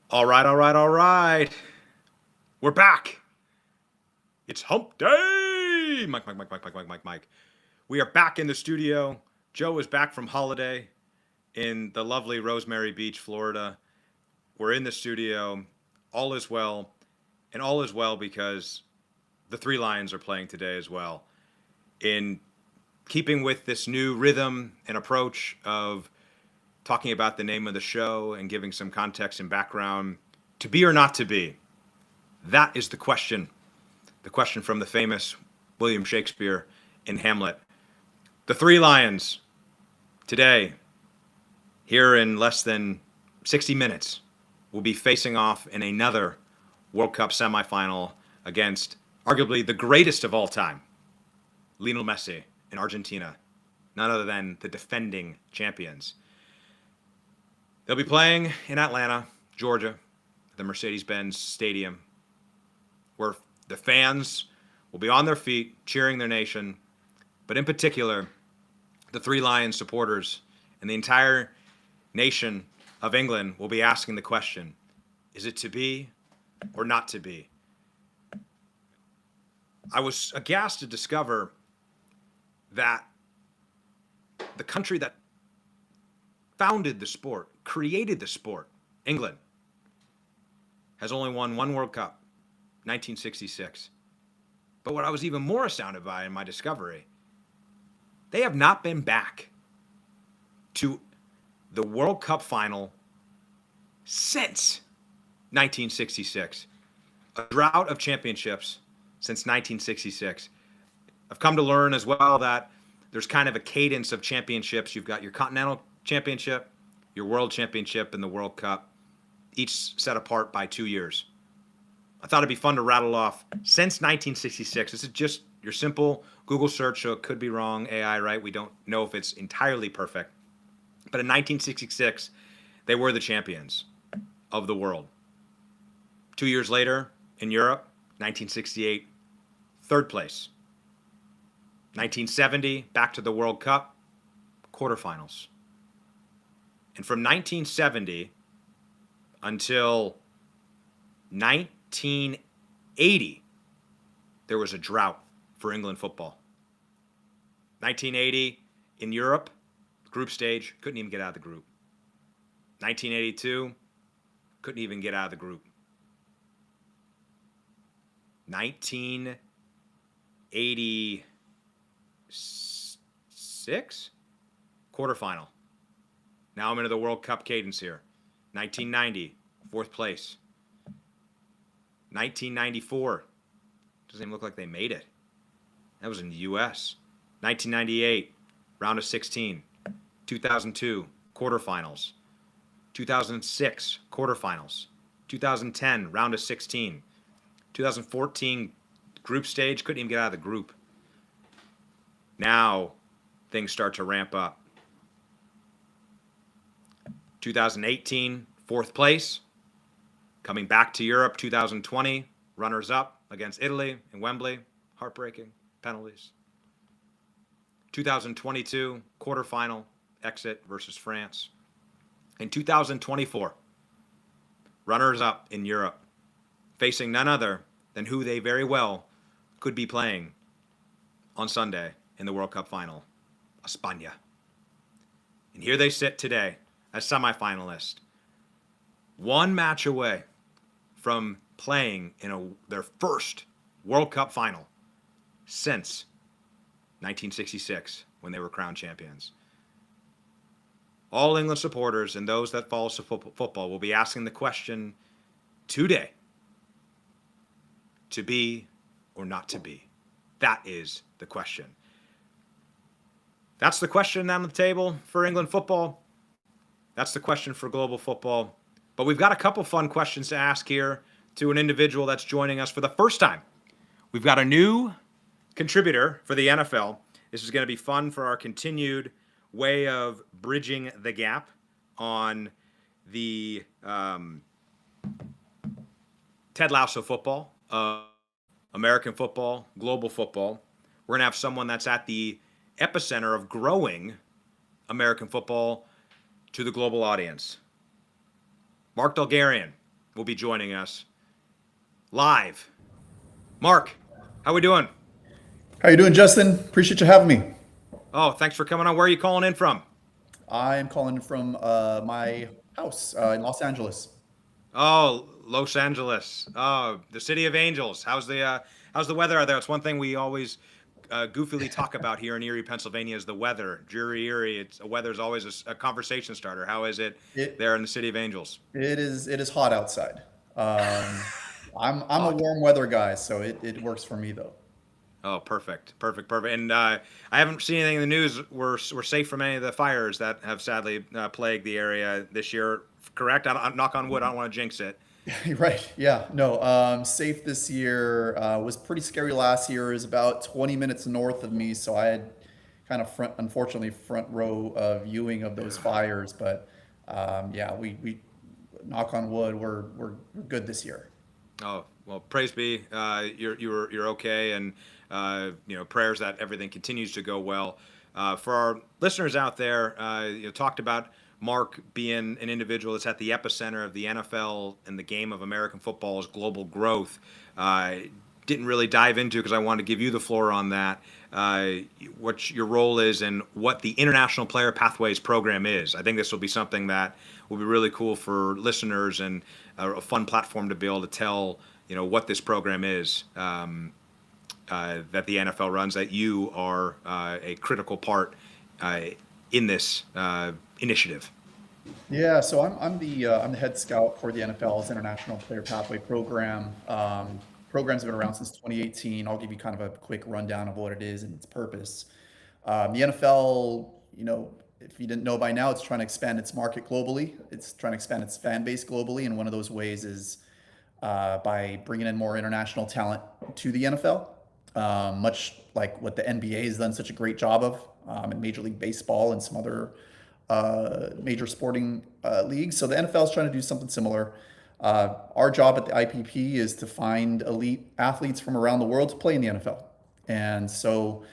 All right, all right, all right. We're back. It's hump day. Mike. We are back in the studio. Joe is back from holiday in the lovely Rosemary Beach, Florida. We're in the studio. All is well. And all is well because the Three Lions are playing today as well. In keeping with this new rhythm and approach of talking about the name of the show and giving some context and background, to be or not to be, that is the question. The question from the famous William Shakespeare in Hamlet. The Three Lions today, here in less than 60 minutes, will be facing off in another World Cup semifinal against arguably the greatest of all time, Lionel Messi in Argentina, none other than the defending champions. They'll be playing in Atlanta, Georgia, the Mercedes-Benz Stadium, where the fans will be on their feet cheering their nation, but in particular, the Three Lions supporters and the entire nation of England will be asking the question, is it to be or not to be? I was aghast to discover that the country that founded the sport, created the sport, England, has only won one World Cup, 1966. But what I was even more astounded by in my discovery, they have not been back to the World Cup final since 1966. A drought of championships since 1966. I've come to learn as well that there's kind of a cadence of championships. You've got your Continental Championship, your World Championship, and the World Cup, each set apart by 2 years. I thought it'd be fun to rattle off since 1966. This is just your simple Google search, so it could be wrong. AI, right? We don't know if it's entirely perfect. But in 1966, they were the champions of the world. 2 years later, in Europe, 1968, third place. 1970, back to the World Cup, quarterfinals. And from 1970 until 1980, there was a drought for England football. 1980 in Europe, group stage, couldn't even get out of the group. 1982, couldn't even get out of the group. 1986, quarterfinal. Now I'm into the World Cup cadence here. 1990, fourth place. 1994, doesn't even look like they made it. That was in the U.S. 1998, round of 16. 2002, quarterfinals. 2006, quarterfinals. 2010, round of 16. 2014, group stage, couldn't even get out of the group. Now, things start to ramp up. 2018, fourth place. Coming back to Europe, 2020, runners up against Italy in Wembley. Heartbreaking penalties. 2022, quarterfinal exit versus France. In 2024, runners up in Europe, facing none other than who they very well could be playing on Sunday in the World Cup final, España. And here they sit today as semifinalists, one match away from playing in their first World Cup final since 1966 when they were crowned champions. All England supporters and those that follow football will be asking the question today, to be or not to be? That is the question. That's the question on the table for England football. That's the question for global football. But we've got a couple fun questions to ask here to an individual that's joining us for the first time. We've got a new contributor for the NFL. This is going to be fun for our continued way of bridging the gap on the Ted Lasso football, American football, global football. We're going to have someone that's at the epicenter of growing American football to the global audience. Mark Dolgarian will be joining us live. Mark, how we doing? How you doing, Justin? Appreciate you having me. Oh, thanks for coming on. Where are you calling in from? I am calling from my house in Los Angeles. Oh, Los Angeles. Oh, the city of angels. How's the weather out there? It's one thing we always goofily talk about here in Erie, Pennsylvania is the weather. Drury Erie. It's weather's always a conversation starter. How is it It there in the city of angels? it is hot outside. Um, I'm a Hot. warm weather guy, so it works for me though. Oh, perfect, perfect, perfect. And I haven't seen anything in the news. We're safe from any of the fires that have sadly plagued the area this year. Correct? I knock on wood. I don't want to jinx it. Right. Yeah. No. Safe this year. Was pretty scary last year. Is about 20 minutes north of me, so I had kind of unfortunately, front row viewing of those fires. But yeah, we knock on wood. We're good this year. Oh well, praise be. You're okay, and prayers that everything continues to go well. For our listeners out there, talked about Mark being an individual that's at the epicenter of the NFL and the game of American football's global growth. Uh, didn't really dive into because I wanted to give you the floor on that. What your role is and what the International Player Pathways program is. I think this will be something that will be really cool for listeners and a fun platform to be able to tell what this program is that the NFL runs. That you are a critical part uh, in this initiative. Yeah, so I'm the head scout for the NFL's International Player Pathway Program. Program's been around since 2018. I'll give you kind of a quick rundown of what it is and its purpose. The NFL, if you didn't know by now, it's trying to expand its market globally. It's trying to expand its fan base globally, and one of those ways is by bringing in more international talent to the NFL, much like what the NBA has done such a great job of, in Major League Baseball and some other major sporting leagues. So the NFL is trying to do something similar. Our job at the IPP is to find elite athletes from around the world to play in the NFL. And so,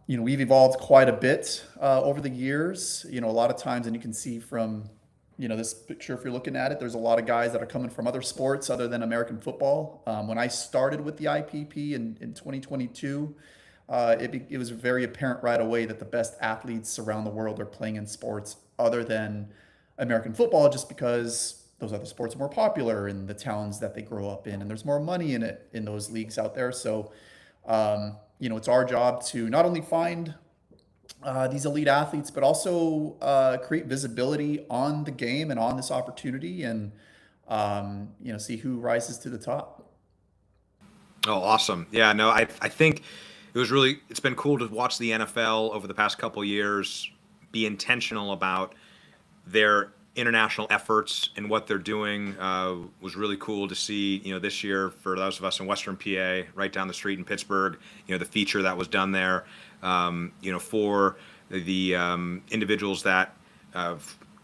we've evolved quite a bit over the years. A lot of times, and you can see from, this picture, if you're looking at it, there's a lot of guys that are coming from other sports other than American football. When I started with the IPP in 2022, it was very apparent right away that the best athletes around the world are playing in sports other than American football, just because those other sports are more popular in the towns that they grow up in, and there's more money in it in those leagues out there. So, it's our job to not only find these elite athletes, but also create visibility on the game and on this opportunity, and see who rises to the top. Oh, awesome. Yeah, no, I think it's been cool to watch the NFL over the past couple years be intentional about their international efforts and what they're doing. Was really cool to see, this year for those of us in Western PA, right down the street in Pittsburgh, the feature that was done there, for the individuals that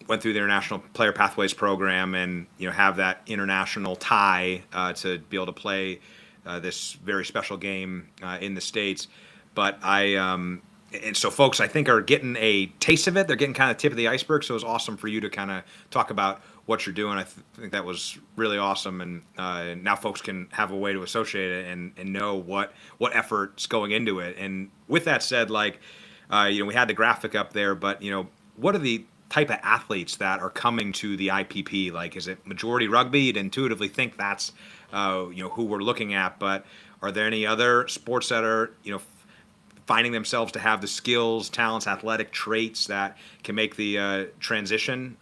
went through the International Player Pathways program and have that international tie to be able to play this very special game in the states. But and so folks, I think, are getting a taste of it. They're getting kind of tip of the iceberg. So it was awesome for you to kind of talk about what you're doing. Think that was really awesome, and now folks can have a way to associate it and know what effort's going into it. And with that said, like we had the graphic up there, but what are the type of athletes that are coming to the IPP? Like, is it majority rugby? You'd intuitively think that's who we're looking at, but are there any other sports that are finding themselves to have the skills, talents, athletic traits that can make the transition?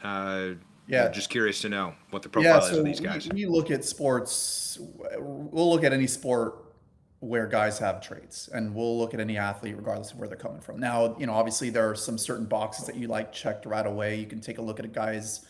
Yeah. Just curious to know what the Yeah, profile is so of these guys. we look at sports, we'll look at any sport where guys have traits, and we'll look at any athlete regardless of where they're coming from. Now, obviously there are some certain boxes that you like checked right away. You can take a look at a guy's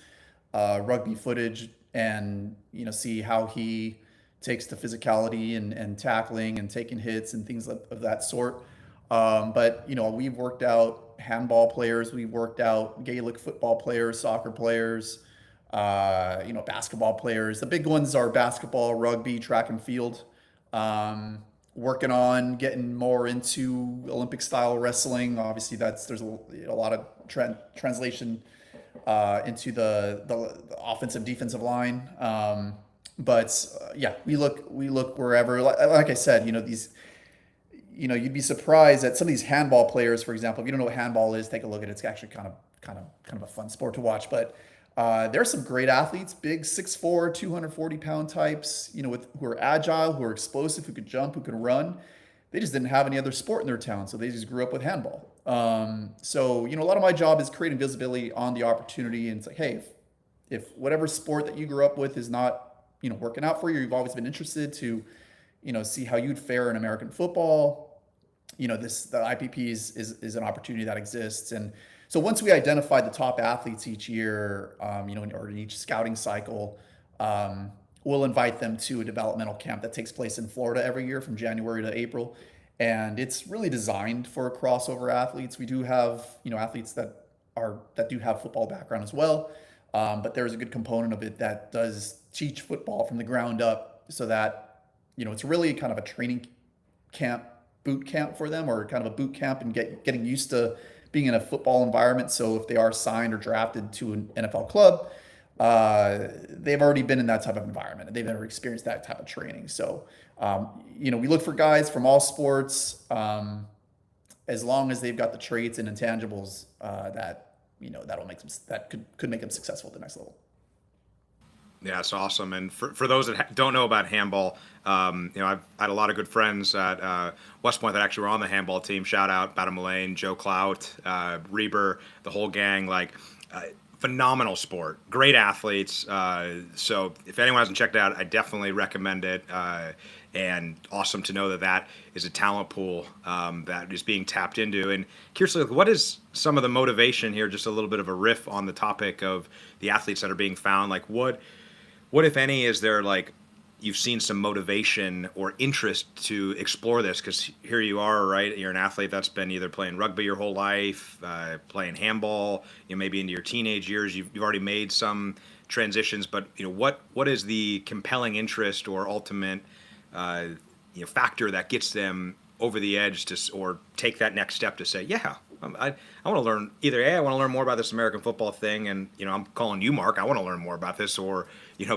rugby footage and, see how he takes to physicality and tackling and taking hits and things of that sort. But, we've worked out handball players, we've worked out Gaelic football players, soccer players, basketball players. The big ones are basketball, rugby, track and field. Um, Working on getting more into Olympic style wrestling. Obviously, there's a lot of translation into the offensive defensive line. But yeah, we look wherever. Like I said, you'd be surprised at some of these handball players, for example. If you don't know what handball is, take a look at it. It's actually kind of a fun sport to watch. But there are some great athletes, big 6'4", 240-pound types, who are agile, who are explosive, who could jump, who can run. They just didn't have any other sport in their town, so they just grew up with handball. So a lot of my job is creating visibility on the opportunity, and it's like, hey, if whatever sport that you grew up with is not working out for you, you've always been interested to see how you'd fare in American football. The IPP is an opportunity that exists. And so once we identify the top athletes each year, or in each scouting cycle, we'll invite them to a developmental camp that takes place in Florida every year from January to April. And it's really designed for crossover athletes. We do have, athletes that do have football background as well. But there's a good component of it that does teach football from the ground up, so that, it's really kind of a training camp, boot camp for them, or kind of a boot camp and getting used to being in a football environment. So if they are signed or drafted to an NFL club, they've already been in that type of environment. They've never experienced that type of training. So, we look for guys from all sports, as long as they've got the traits and intangibles that'll make them, that could make them successful at the next level. Yeah, it's awesome. And for those that don't know about handball, I've had a lot of good friends at West Point that actually were on the handball team. Shout out Bada Mullane, Joe Clout, Reber, the whole gang. Phenomenal sport, great athletes. So if anyone hasn't checked it out, I definitely recommend it. And awesome to know that is a talent pool that is being tapped into. And curiously, what is some of the motivation here? Just a little bit of a riff on the topic of the athletes that are being found. What if any, is there you've seen some motivation or interest to explore this? Because here you are, right? You're an athlete that's been either playing rugby your whole life, playing handball, maybe into your teenage years. You've already made some transitions, but what is the compelling interest or ultimate factor that gets them over the edge or take that next step to say, yeah, I want to learn either A, I want to learn more about this American football thing, and I'm calling you, Mark, I want to learn more about this, or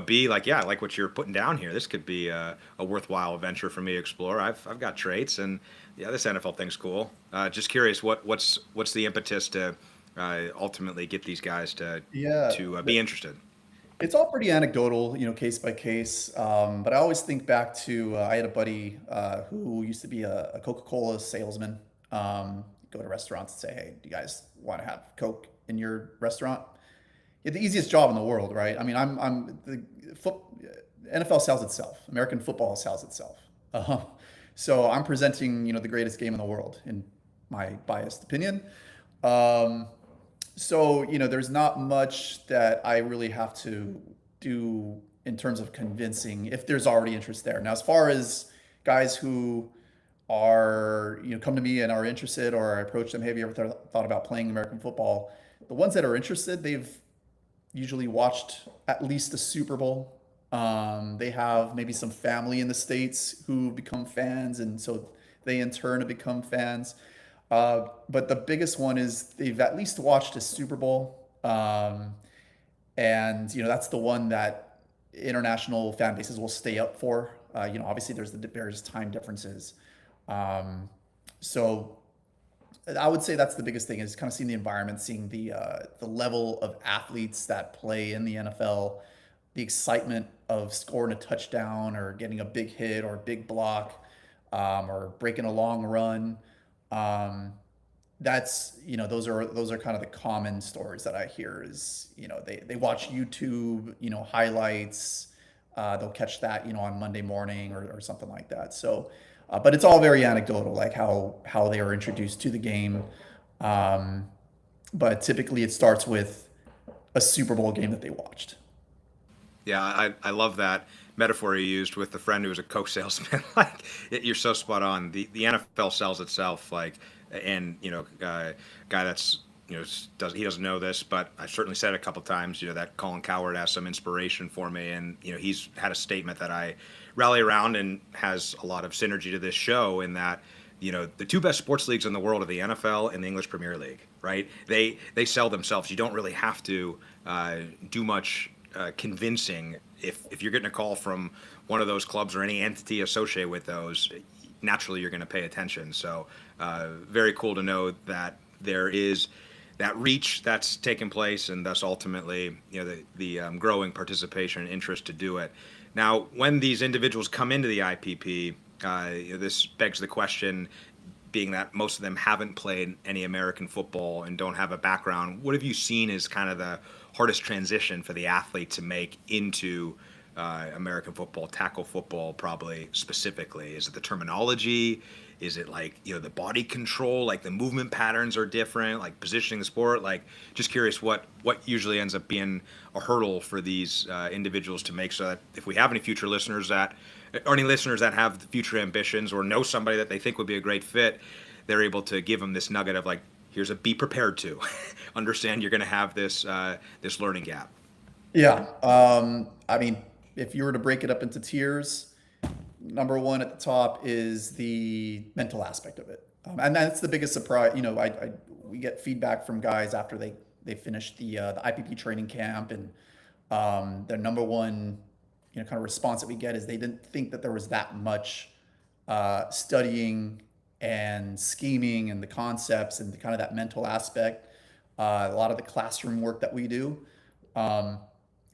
B, yeah, I like what you're putting down here. This could be a worthwhile venture for me to explore. I've got traits, and yeah, this NFL thing's cool. Just curious, what's the impetus to ultimately get these guys to be interested? It's all pretty anecdotal, case by case. But I always think back to I had a buddy who used to be a Coca-Cola salesman. Go to restaurants and say, "Hey, do you guys want to have Coke in your restaurant?" You have the easiest job in the world, right? I mean, NFL sells itself. American football sells itself. So I'm presenting, the greatest game in the world, in my biased opinion. So, there's not much that I really have to do in terms of convincing if there's already interest there. Now, as far as guys who are, come to me and are interested, or I approach them, hey, have you ever thought about playing American football? The ones that are interested, they've usually watched at least the Super Bowl. They have maybe some family in the States who become fans, and so they in turn have become fans. But the biggest one is they've at least watched a Super Bowl. And that's the one that international fan bases will stay up for. Obviously there's the various time differences. So I would say that's the biggest thing, is kind of seeing the environment, seeing the level of athletes that play in the NFL, the excitement of scoring a touchdown or getting a big hit or a big block, or breaking a long run. That's, those are kind of the common stories that I hear is, they watch YouTube, highlights, they'll catch that, on Monday morning or something like that. So, but it's all very anecdotal, like how they are introduced to the game. But typically it starts with a Super Bowl game that they watched. Yeah, I love that metaphor you used with the friend who was a Coke salesman. You're so spot on. The NFL sells itself. And guy that's he doesn't know this, but I've certainly said it a couple times. That Colin Cowherd has some inspiration for me, and he's had a statement that I rally around and has a lot of synergy to this show. In that, the two best sports leagues in the world are the NFL and the English Premier League, right? They sell themselves. You don't really have to do much convincing if you're getting a call from one of those clubs or any entity associated with those. Naturally, you're going to pay attention. So, very cool to know that there is that reach that's taken place, and thus ultimately, the growing participation and interest to do it. Now, when these individuals come into the IPP, this begs the question, being that most of them haven't played any American football and don't have a background, what have you seen as kind of the hardest transition for the athlete to make into American football, tackle football, probably specifically? Is it the terminology? Is it like, the body control, like the movement patterns are different, like positioning the sport? Like, just curious what usually ends up being a hurdle for these individuals to make, so that if we have any future listeners that, or any listeners that have future ambitions or know somebody that they think would be a great fit, they're able to give them this nugget of like, here's a be prepared to understand you're going to have this this learning gap. Yeah. I mean, if you were to break it up into tiers, number one at the top is the mental aspect of it, and that's the biggest surprise. We get feedback from guys after they finish the IPP training camp, and their number one kind of response that we get is they didn't think that there was that much studying and scheming and the concepts and the kind of that mental aspect. A lot of the classroom work that we do, um,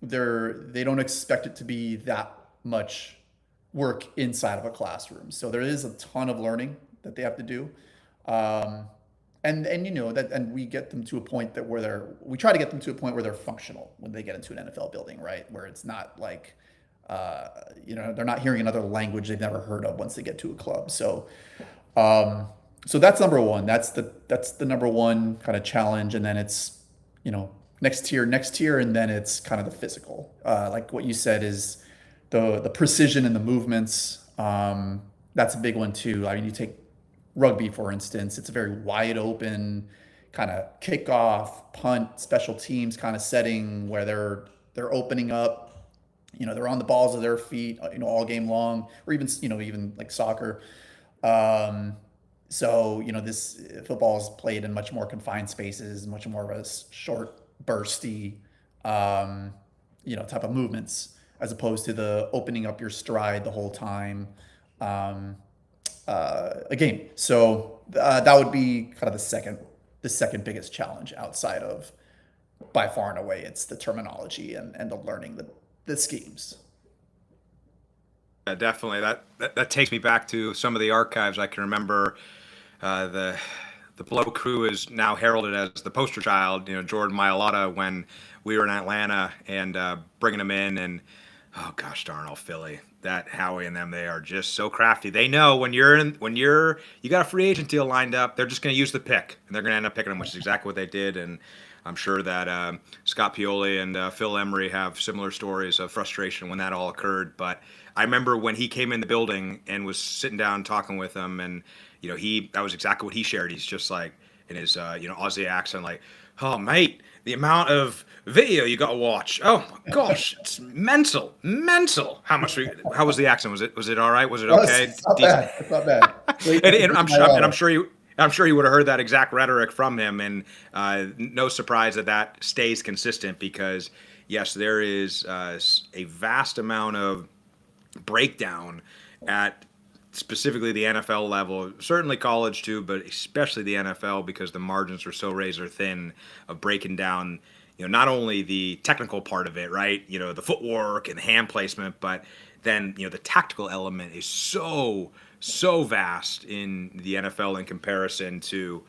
they don't expect it to be that much work inside of a classroom. So there is a ton of learning that they have to do. Um, and that, and we get them to a point that we try to get them to a point where they're functional when they get into an NFL building, right? Where it's not like, they're not hearing another language they've never heard of once they get to a club. Um, so that's number one. That's the number one kind of challenge. And then it's, next tier, and then it's kind of the physical. Like what you said is the precision and the movements. That's a big one too. I mean, you take rugby, for instance, it's a very wide open kind of kickoff, punt, special teams kind of setting where they're opening up. They're on the balls of their feet, all game long, or even like soccer. Um, this football is played in much more confined spaces, much more of a short, bursty, type of movements, as opposed to the opening up your stride the whole time, um, a game. So that would be kind of the second biggest challenge outside of, by far and away, it's the terminology and the learning the schemes. Yeah, definitely. That takes me back to some of the archives. I can remember the Blow crew is now heralded as the poster child. Jordan Mailata, when we were in Atlanta and bringing him in, and oh gosh darn, old Philly, that Howie and them, they are just so crafty. They know when you got a free agent deal lined up, they're just going to use the pick, and they're going to end up picking him, which is exactly what they did. And I'm sure that Scott Pioli and Phil Emery have similar stories of frustration when that all occurred. But I remember when he came in the building and was sitting down talking with them, and that was exactly what he shared. He's just like, in his Aussie accent, like, "Oh mate, the amount of video you got to watch. Oh my gosh, it's mental. How was the accent? Was it all right? Was it okay? It's not bad. It's not bad. And I'm sure you would have heard that exact rhetoric from him, and no surprise that stays consistent, because yes, there is a vast amount of breakdown at specifically the NFL level, certainly college too, but especially the NFL, because the margins are so razor thin of breaking down, not only the technical part of it, right? The footwork and the hand placement, but then, the tactical element is so vast in the NFL in comparison to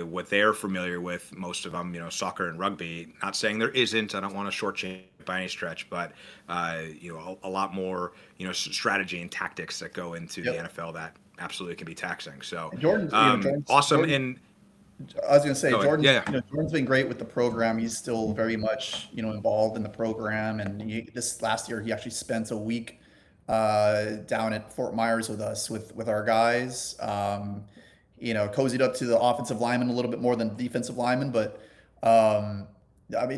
what they're familiar with, most of them, soccer and rugby. Not saying there isn't, I don't want to shortchange by any stretch, but a lot more, strategy and tactics that go into the Yep. NFL that absolutely can be taxing. So Jordan's, awesome. Jordan, I was going to say, Go ahead. Jordan's, Yeah. Jordan's been great with the program. He's still very much, involved in the program. And this last year, he actually spent a week down at Fort Myers with us, with our guys. Cozied up to the offensive lineman a little bit more than defensive lineman, but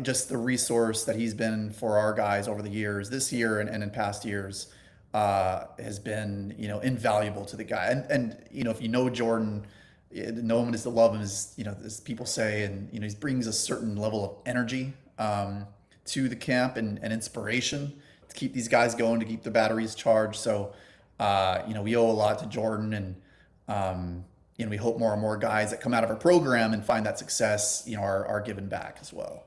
just the resource that he's been for our guys over the years, this year and in past years. has been, invaluable to the guy. And if you know Jordan, know him is to love him, as as people say, and he brings a certain level of energy to the camp and inspiration to keep these guys going, to keep the batteries charged. So, we owe a lot to Jordan, and we hope more and more guys that come out of our program and find that success, are given back as well.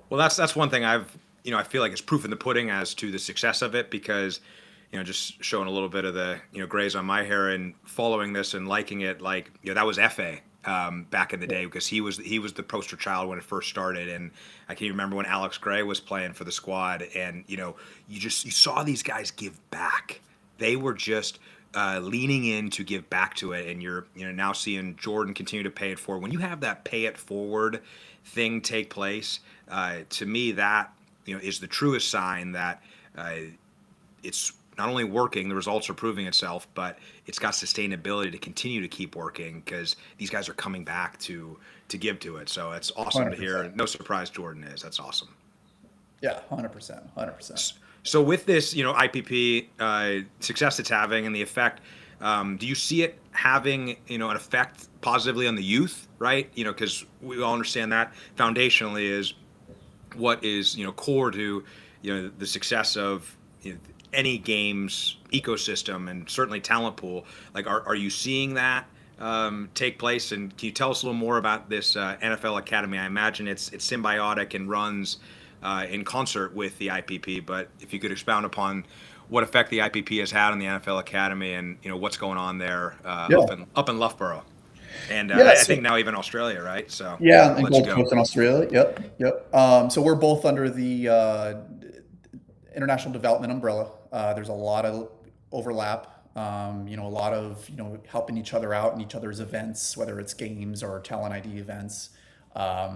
Well, that's one thing I feel like it's proof in the pudding as to the success of it, because just showing a little bit of the grays on my hair and following this and liking it, like that was Fa back in the day, because he was the poster child when it first started. And I can remember when Alex Gray was playing for the squad, and you saw these guys give back. They were just leaning in to give back to it, and you're now seeing Jordan continue to pay it forward. When you have that pay it forward thing take place, to me that is the truest sign that it's not only working, the results are proving itself, but it's got sustainability to continue to keep working, because these guys are coming back to give to it. So it's awesome 100%. to hear. No surprise Jordan is. That's awesome. Yeah, 100%, 100%. So with this, IPP success it's having and the effect, do you see it having, an effect positively on the youth, right? Because we all understand that foundationally is what is, core to, the success of any game's ecosystem, and certainly talent pool. Like, are you seeing that take place? And can you tell us a little more about this NFL Academy? I imagine it's symbiotic and runs in concert with the IPP, but if you could expound upon what effect the IPP has had on the NFL Academy, and what's going on there up in Loughborough, and I think now even Australia, right? So yeah, and Gold Coast in Australia. Yep. So we're both under the international development umbrella. There's a lot of overlap. A lot of helping each other out in each other's events, whether it's games or talent ID events.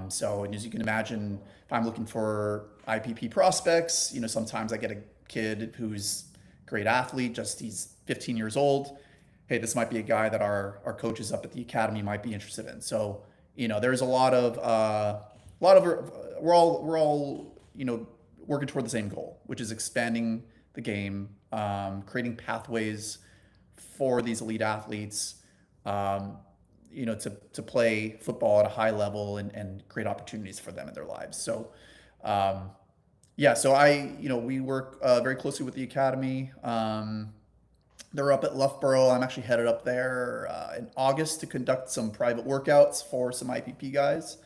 So as you can imagine, if I'm looking for IPP prospects, sometimes I get a kid who's a great athlete, he's 15 years old. Hey, this might be a guy that our coaches up at the academy might be interested in. So, there's a lot of we're all working toward the same goal, which is expanding the game, creating pathways for these elite athletes, to play football at a high level and create opportunities for them in their lives. So, we work very closely with the academy. They're up at Loughborough. I'm actually headed up there in August to conduct some private workouts for some IPP guys.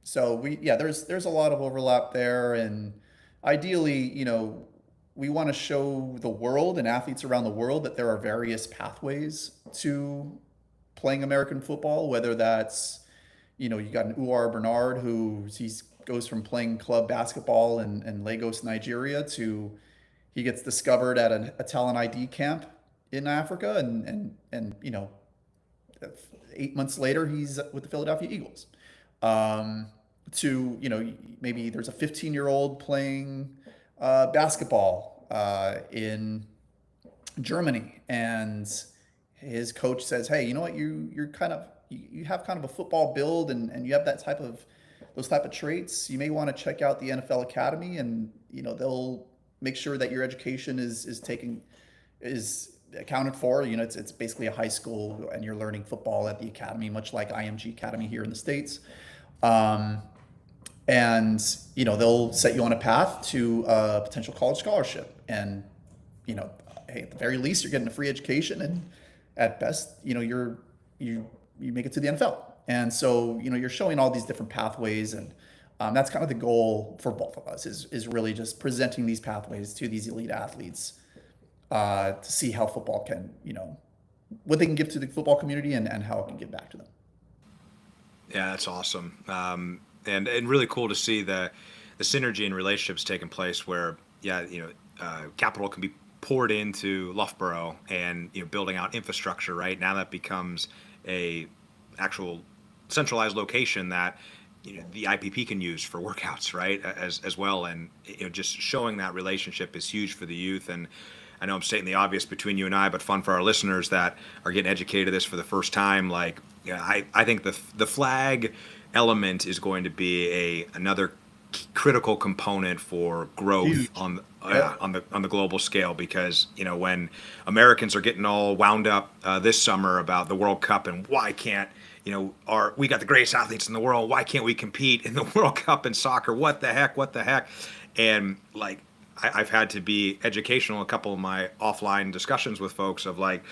There's a lot of overlap there, and ideally, we want to show the world and athletes around the world that there are various pathways to playing American football, whether that's, you got an Uwar Bernard who goes from playing club basketball in Lagos, Nigeria, to he gets discovered at a talent ID camp in Africa, and 8 months later he's with the Philadelphia Eagles. To maybe there's a 15-year-old playing basketball in Germany, and his coach says, hey, you know what, you have kind of a football build, and you have those type of traits. You may want to check out the NFL Academy, and they'll make sure that your education is accounted for. It's basically a high school, and you're learning football at the academy, much like IMG Academy here in the States. They'll set you on a path to a potential college scholarship, and hey, at the very least, you're getting a free education, and at best, you make it to the NFL. And so, you're showing all these different pathways, and that's kind of the goal for both of us, is really just presenting these pathways to these elite athletes to see how football can, what they can give to the football community, and how it can give back to them. Yeah, that's awesome. And really cool to see the synergy and relationships taking place where, capital can be poured into Loughborough and, building out infrastructure, right? Now that becomes a actual centralized location that, the IPP can use for workouts, right? As well. And, just showing that relationship is huge for the youth. And I know I'm stating the obvious between you and I, but fun for our listeners that are getting educated this for the first time. Like, I think the flag element is going to be another critical component for growth Huge. on Yep. on the global scale, because when Americans are getting all wound up this summer about the World Cup and why can't we got the greatest athletes in the world, why can't we compete in the World Cup in soccer, what the heck, and like I've had to be educational in a couple of my offline discussions with folks of like,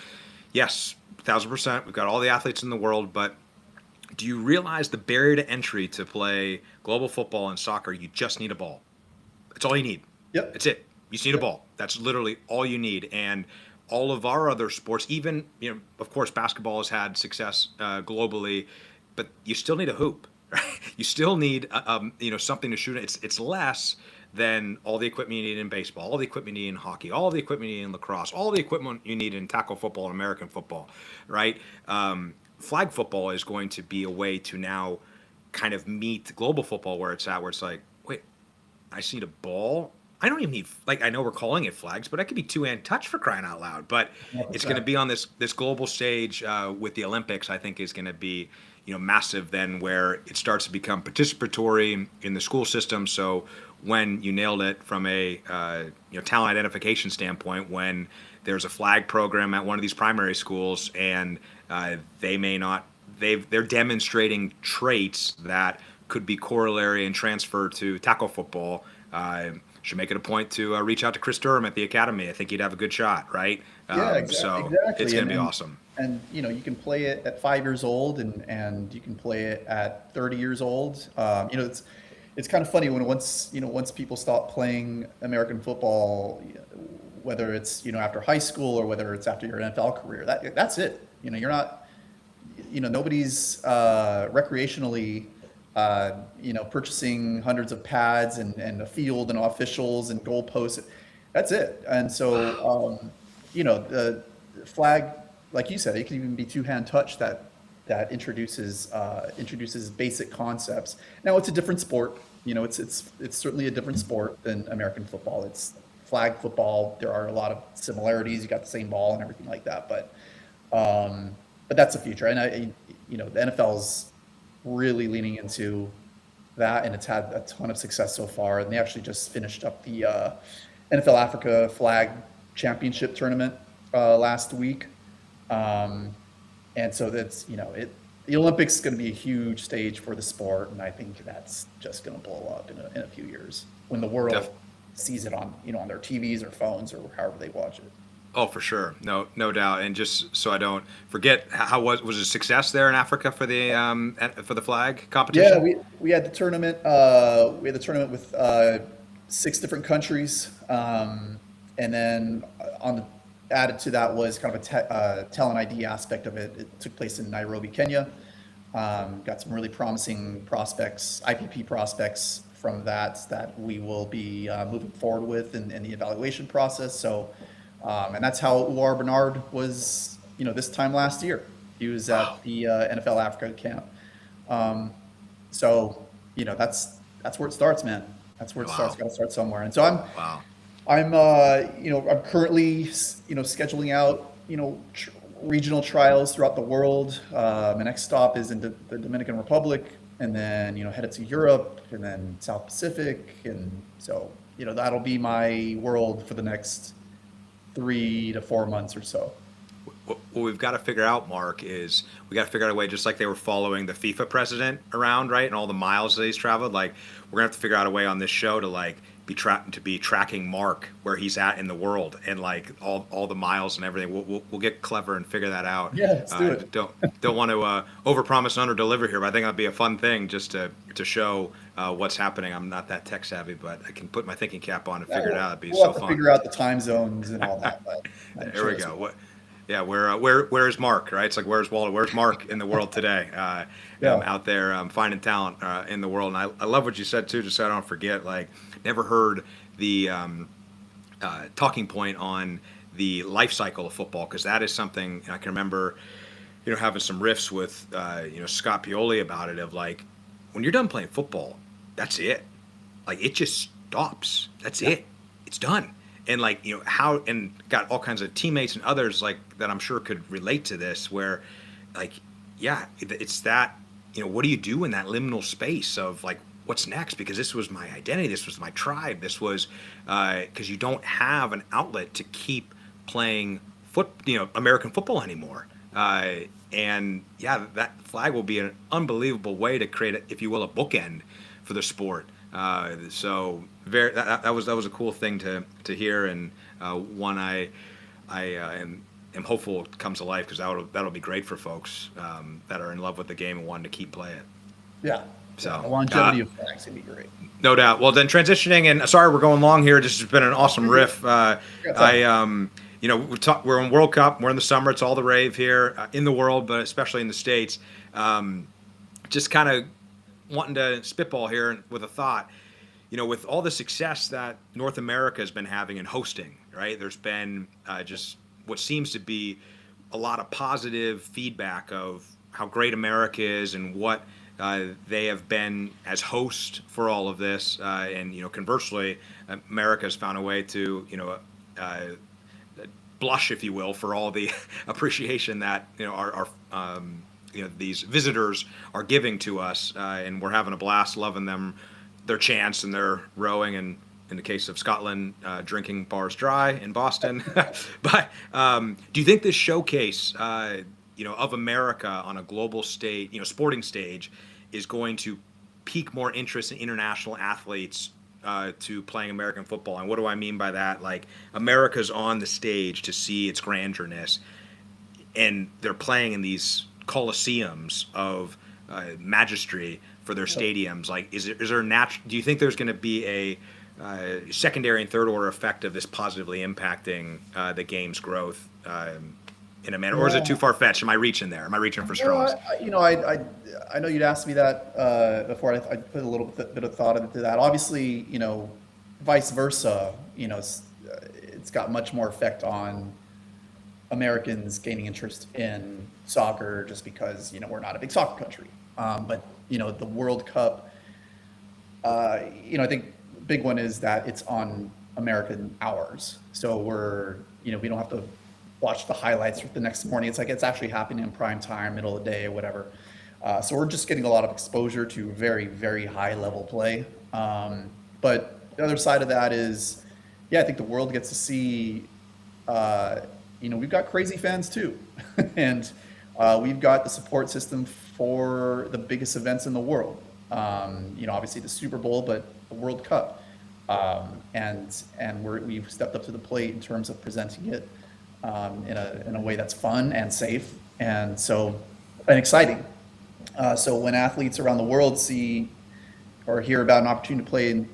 yes, 1,000%, we've got all the athletes in the world, but do you realize the barrier to entry to play global football and soccer? You just need a ball. That's all you need. Yep. That's it. You just need a Yep. ball. That's literally all you need. And all of our other sports, even of course, basketball has had success globally, but you still need a hoop. Right? You still need something to shoot. It's less than all the equipment you need in baseball, all the equipment you need in hockey, all the equipment you need in lacrosse, all the equipment you need in tackle football and American football, right? Flag football is going to be a way to now kind of meet global football where it's at, where it's like, wait, I just need a ball. I don't even need, like, I know we're calling it flags, but I could be two-hand touch for crying out loud. But it's going to 100%. be on this global stage with the Olympics. I think is going to be massive then, where it starts to become participatory in the school system. So when you nailed it from a talent identification standpoint, when there's a flag program at one of these primary schools and they may not, they're demonstrating traits that could be corollary and transfer to tackle football. Should make it a point to reach out to Chris Durham at the academy. I think he'd have a good shot, right? Yeah, So exactly. it's going to be awesome. And you can play it at 5 years old, and you can play it at 30 years old. It's kind of funny when once people stop playing American football, whether it's after high school or whether it's after your NFL career, that's it. You're not, nobody's recreationally purchasing hundreds of pads and a field and officials and goalposts. That's it. And so, the flag, like you said, it can even be two-hand touch that introduces basic concepts. Now it's a different sport. It's certainly a different sport than American football. It's flag football. There are a lot of similarities. You got the same ball and everything like that, but that's the future. And the NFL's really leaning into that, and it's had a ton of success so far. And they actually just finished up the NFL Africa Flag Championship tournament last week. And so that's the Olympics is going to be a huge stage for the sport, and I think that's just going to blow up in a few years when the world Def- sees it on on their TVs or phones or however they watch it. Oh, for sure, no doubt. And just so I don't forget, how was it a success there in Africa for the flag Yeah, competition? we had the tournament. We had the tournament with 6 different countries, and then added to that was kind of a talent ID aspect of it. It took place in Nairobi, Kenya. Got some really promising prospects, IPP prospects from that we will be moving forward with in the evaluation process. So, and that's how Uwar Bernard was, this time last year. He was at the NFL Africa camp. So, that's where it starts, man. That's where it starts. Wow. Got to start somewhere. And so Wow. I'm currently, scheduling out, regional trials throughout the world. My next stop is in the Dominican Republic, and then, headed to Europe, and then South Pacific. And so, that'll be my world for the next 3 to 4 months or so. What we've got to figure out, Mark, is we got to figure out a way, just like they were following the FIFA president around, right, and all the miles that he's traveled. Like, we're gonna have to figure out a way on this show to like be tracking Mark where he's at in the world, and like all the miles and everything. We'll get clever and figure that out. Yeah, let's do it. Don't want to overpromise and underdeliver here, but I think that'd be a fun thing just to show what's happening. I'm not that tech savvy, but I can put my thinking cap on and figure it out. It'd be We'll so have to fun. figure out the time zones and all that. But I'm There sure we it's- go. Yeah, where's Mark, right? It's like, where's Walter? Where's Mark in the world today? Yeah. Out there finding talent in the world. And I love what you said too, just so I don't forget. Like, never heard the talking point on the life cycle of football, because that is something I can remember, having some riffs with Scott Pioli about it. Of like, when you're done playing football, that's it. Like, it just stops. That's it. It's done. And like, how, and got all kinds of teammates and others like that I'm sure could relate to this, where like, yeah, it's that, what do you do in that liminal space of like, what's next, because this was my identity, this was my tribe, this was because you don't have an outlet to keep playing American football anymore. And yeah, that flag will be an unbelievable way to create, if you will, a bookend for the sport. So that was a cool thing to hear, and one I am hopeful comes to life, because that'll be great for folks that are in love with the game and wanting to keep playing. Yeah. So the longevity of flags would be great. No doubt. Well, then transitioning, and sorry we're going long here. This has been an awesome riff. We're in World Cup. We're in the summer. It's all the rave here in the world, but especially in the States. Just kind of wanting to spitball here with a thought. With all the success that North America has been having in hosting, right? There's been just what seems to be a lot of positive feedback of how great America is and what they have been as host for all of this, and conversely, America has found a way to blush, if you will, for all the appreciation that our these visitors are giving to us, and we're having a blast, loving their chants and their rowing, and in the case of Scotland, drinking bars dry in Boston. But do you think this showcase of America on a global stage, sporting stage, is going to pique more interest in international athletes to playing American football? And what do I mean by that? Like, America's on the stage to see its grandiousness, and they're playing in these coliseums of magistry for their stadiums. Like, is there do you think there's going to be a secondary and third order effect of this positively impacting the game's growth in a manner, or is it too far fetched? Am I reaching there? Am I reaching for straws? I know you'd asked me that before. I put a little bit of thought into that. Obviously, vice versa. It's got much more effect on Americans gaining interest in soccer, just because we're not a big soccer country. But the World Cup, I think the big one is that it's on American hours, so we don't have to watch the highlights the next morning. It's like it's actually happening in prime time, middle of the day, or whatever. So we're just getting a lot of exposure to very, very high level play. But the other side of that is, I think the world gets to see, we've got crazy fans too. And we've got the support system for the biggest events in the world. Obviously the Super Bowl, but the World Cup. And we've stepped up to the plate in terms of presenting it in a way that's fun and safe, and exciting. So when athletes around the world see or hear about an opportunity to play in,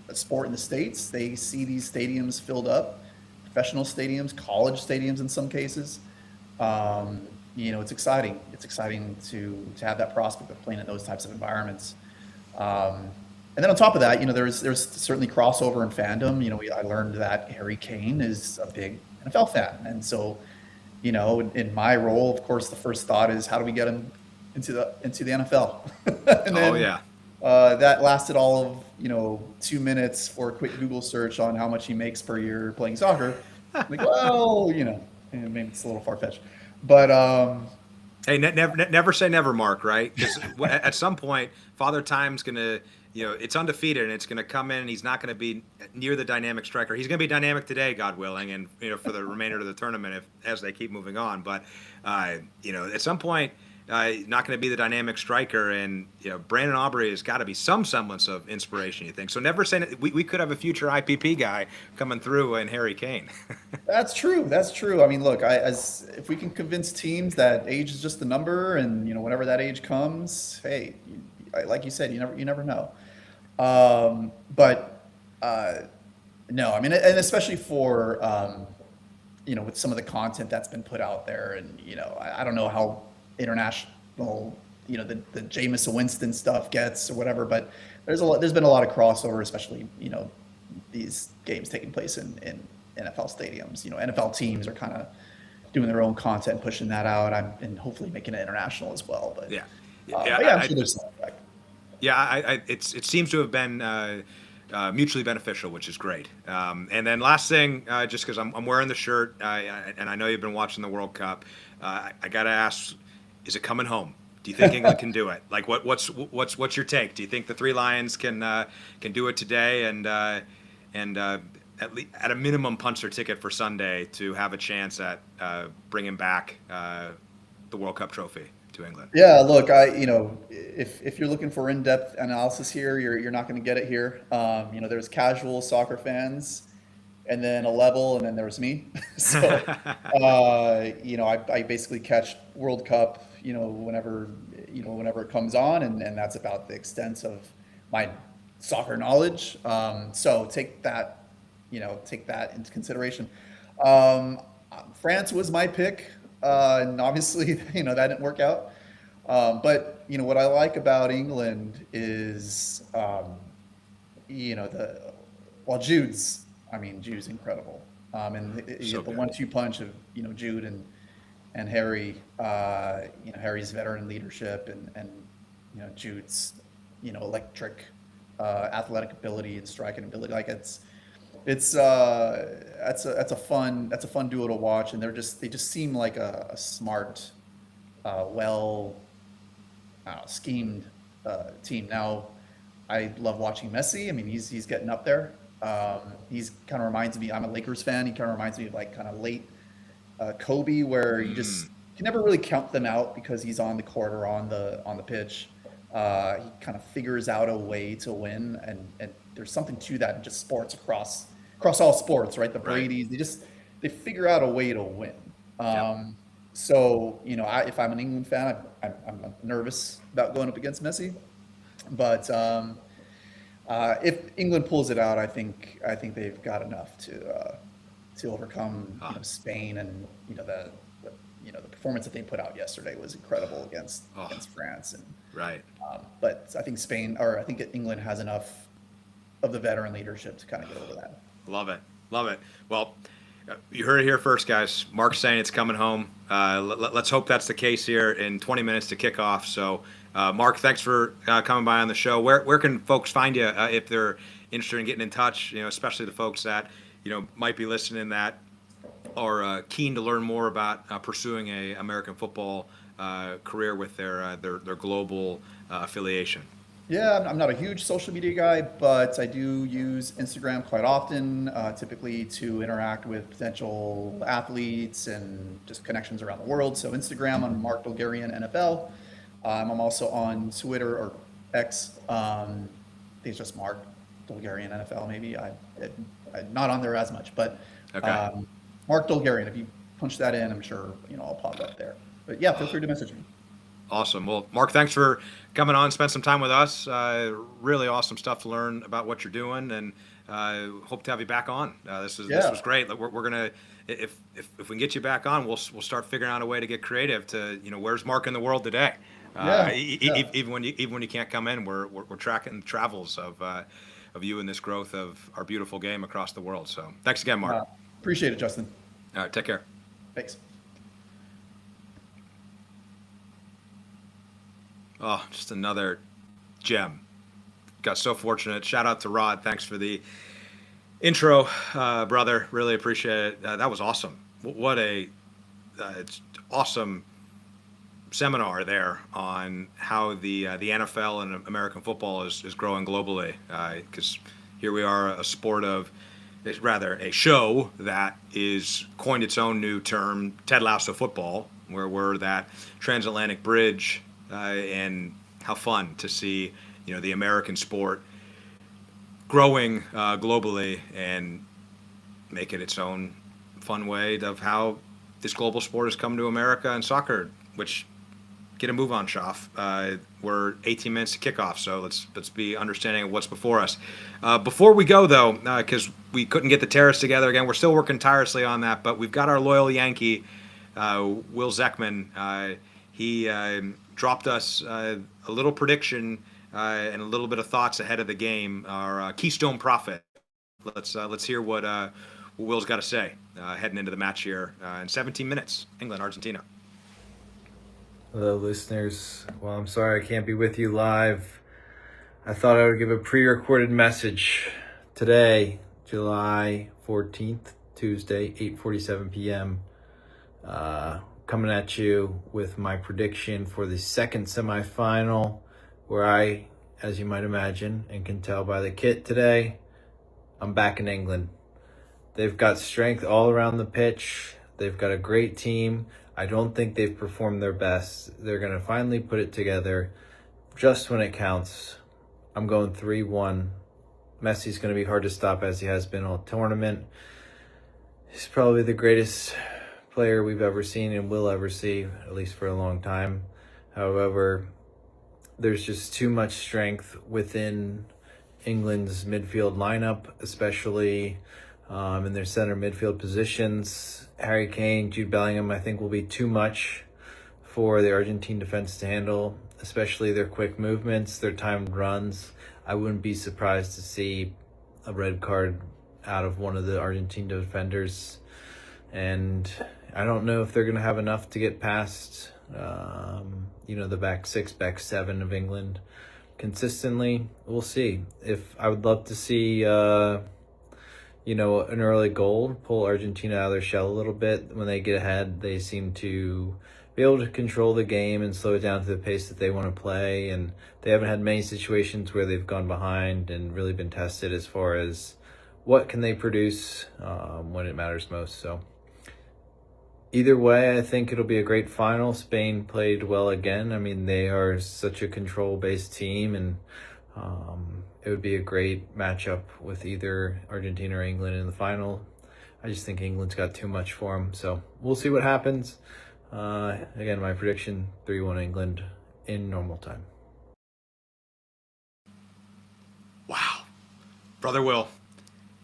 a sport in the States, they see these stadiums filled up, professional stadiums, college stadiums in some cases. It's exciting. It's exciting to have that prospect of playing in those types of environments. And then on top of that, there's certainly crossover in fandom. I learned that Harry Kane is a big NFL fan, and so, in my role, of course, the first thought is how do we get him into the NFL? And then, that lasted all of 2 minutes for a quick Google search on how much he makes per year playing soccer. Like, well, and maybe it's a little far fetched, but hey, never say never, Mark. Right? Because at some point, Father Time's gonna. It's undefeated, and it's going to come in, and he's not going to be near the dynamic striker. He's going to be dynamic today, God willing, and for the remainder of the tournament as they keep moving on. But at some point, not going to be the dynamic striker, and Brandon Aubrey has got to be some semblance of inspiration. You think so? Never say we could have a future IPP guy coming through in Harry Kane. That's true. That's true. I mean, look, if we can convince teams that age is just a number, and whenever that age comes, hey. Like you said, you never know. But no, I mean, and especially for with some of the content that's been put out there, and I don't know how international the Jameis Winston stuff gets or whatever, but there's been a lot of crossover, especially these games taking place in NFL stadiums. NFL teams are kind of doing their own content, pushing that out, and hopefully making it international as well. But I'm sure there's some effect. Yeah, it seems to have been mutually beneficial, which is great. And then last thing, just because I'm wearing the shirt, and I know you've been watching the World Cup, I got to ask, is it coming home? Do you think England can do it? Like, what's your take? Do you think the Three Lions can do it today and at a minimum punch their ticket for Sunday to have a chance at bringing back the World Cup trophy to England? Yeah, look, if you're looking for in-depth analysis here, you're not going to get it here. There's casual soccer fans, and then a level, and then there was me. So, I basically catch World Cup, whenever it comes on, and that's about the extent of my soccer knowledge. So take that into consideration. Um, France was my pick, and obviously, that didn't work out. But what I like about England is, the well, Jude's incredible. And you So get the good. one-two punch of Jude and Harry. Harry's veteran leadership and Jude's electric athletic ability and striking ability. Like it's that's a fun duo to watch, and they just seem like a smart, well schemed team. Now, I love watching Messi. I mean, he's getting up there. He's kind of reminds me. I'm a Lakers fan. He kind of reminds me of like kind of late Kobe, where you just Mm, can never really count them out because he's on the court or on the pitch. He kind of figures out a way to win, and there's something to that in just sports across all sports, right? The right. Brady's, they figure out a way to win. Yep. So if I'm an England fan, I'm nervous about going up against Messi, but if England pulls it out, I think they've got enough to overcome Ah, Spain, and the performance that they put out yesterday was incredible against oh, France, and right. but I think England has enough of the veteran leadership to kind of get over that. Love it. Love it. Well, you heard it here first, guys. Mark's saying it's coming home. Let's hope that's the case here in 20 minutes to kick off. So, Mark, thanks for coming by on the show. Where can folks find you if they're interested in getting in touch? Especially the folks that might be listening that are keen to learn more about pursuing a American football career with their global affiliation. Yeah, I'm not a huge social media guy, but I do use Instagram quite often, typically to interact with potential athletes and just connections around the world. So Instagram on Mark Bulgarian NFL. I'm also on Twitter or X. I think it's just Mark Bulgarian NFL. Maybe I'm not on there as much, but Okay. um, Mark Bulgarian. If you punch that in, I'm sure I'll pop up there. But yeah, feel free to message me. Awesome. Well, Mark, thanks for coming on, spend some time with us. Really awesome stuff to learn about what you're doing, and hope to have you back on. This Yeah, was great. Like, we're gonna if we can get you back on, we'll start figuring out a way to get creative. To where's Mark in the world today? yeah, yeah. Even when you can't come in, we're tracking the travels of you and this growth of our beautiful game across the world. So thanks again, Mark. Uh, Appreciate it, Justin. All right, take care. Thanks. Oh, just another gem. Got so fortunate. Shout out to Rod. Thanks for the intro, brother. Really appreciate it. That was awesome. What a it's awesome seminar there on how the NFL and American football is growing globally. Because here we are, a sport of, rather a show that is coined its own new term, Ted Lasso football, where we're that transatlantic bridge, and how fun to see the American sport growing globally and make it its own fun way of how this global sport has come to America and soccer, which get a move on, Schaff. We're 18 minutes to kickoff, so let's be understanding of what's before us. Before we go, though, because we couldn't get the terrace together again, we're still working tirelessly on that, but we've got our loyal Yankee, Will Zeckman. He dropped us a little prediction and a little bit of thoughts ahead of the game. Our Keystone Prophet. Let's hear what Will's got to say heading into the match here in 17 minutes. England, Argentina. Hello, listeners. Well, I'm sorry I can't be with you live. I thought I would give a pre-recorded message today, July 14th, Tuesday, 8:47 p.m. coming at you with my prediction for the second semifinal, where I, as you might imagine and can tell by the kit today, I'm back in England. They've got strength all around the pitch. They've got a great team. I don't think they've performed their best. They're going to finally put it together just when it counts. I'm going 3-1. Messi's going to be hard to stop, as he has been all tournament. He's probably the greatest player we've ever seen and will ever see, at least for a long time. However, there's just too much strength within England's midfield lineup, especially in their center midfield positions. Harry Kane, Jude Bellingham, I think will be too much for the Argentine defense to handle, especially their quick movements, their timed runs. I wouldn't be surprised to see a red card out of one of the Argentine defenders. And I don't know if they're going to have enough to get past, the back six, back seven of England consistently. We'll see. If I would love to see, an early goal, pull Argentina out of their shell a little bit. When they get ahead, they seem to be able to control the game and slow it down to the pace that they want to play. And they haven't had many situations where they've gone behind and really been tested as far as what can they produce when it matters most. So either way, I think it'll be a great final. Spain played well again. I mean, they are such a control-based team, and it would be a great matchup with either Argentina or England in the final. I just think England's got too much for them. So we'll see what happens. Again, my prediction, 3-1 England in normal time. Wow. Brother Will,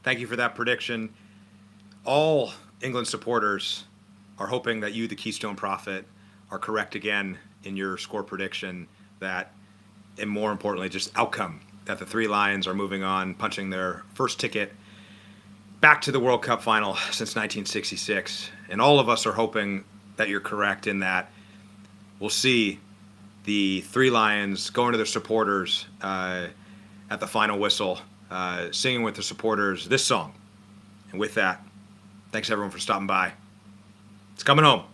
thank you for that prediction. All England supporters are hoping that you, the Keystone Prophet, are correct again in your score prediction, that, and more importantly, just outcome, that the Three Lions are moving on, punching their first ticket back to the World Cup final since 1966. And all of us are hoping that you're correct in that we'll see the Three Lions going to their supporters at the final whistle, singing with the supporters this song. And with that, thanks everyone for stopping by. It's coming home.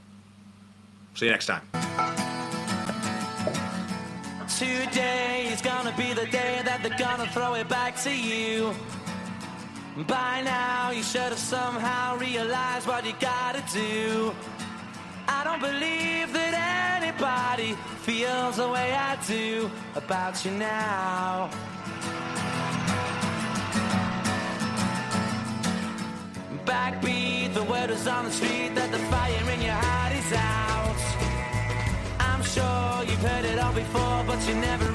See you next time. Today is gonna be the day that they're gonna throw it back to you. By now you should have somehow realized what you gotta do. I don't believe that anybody feels the way I do about you now. Backbeat, the word is on the street that the fire in your heart is out. I'm sure you've heard it all before, but you never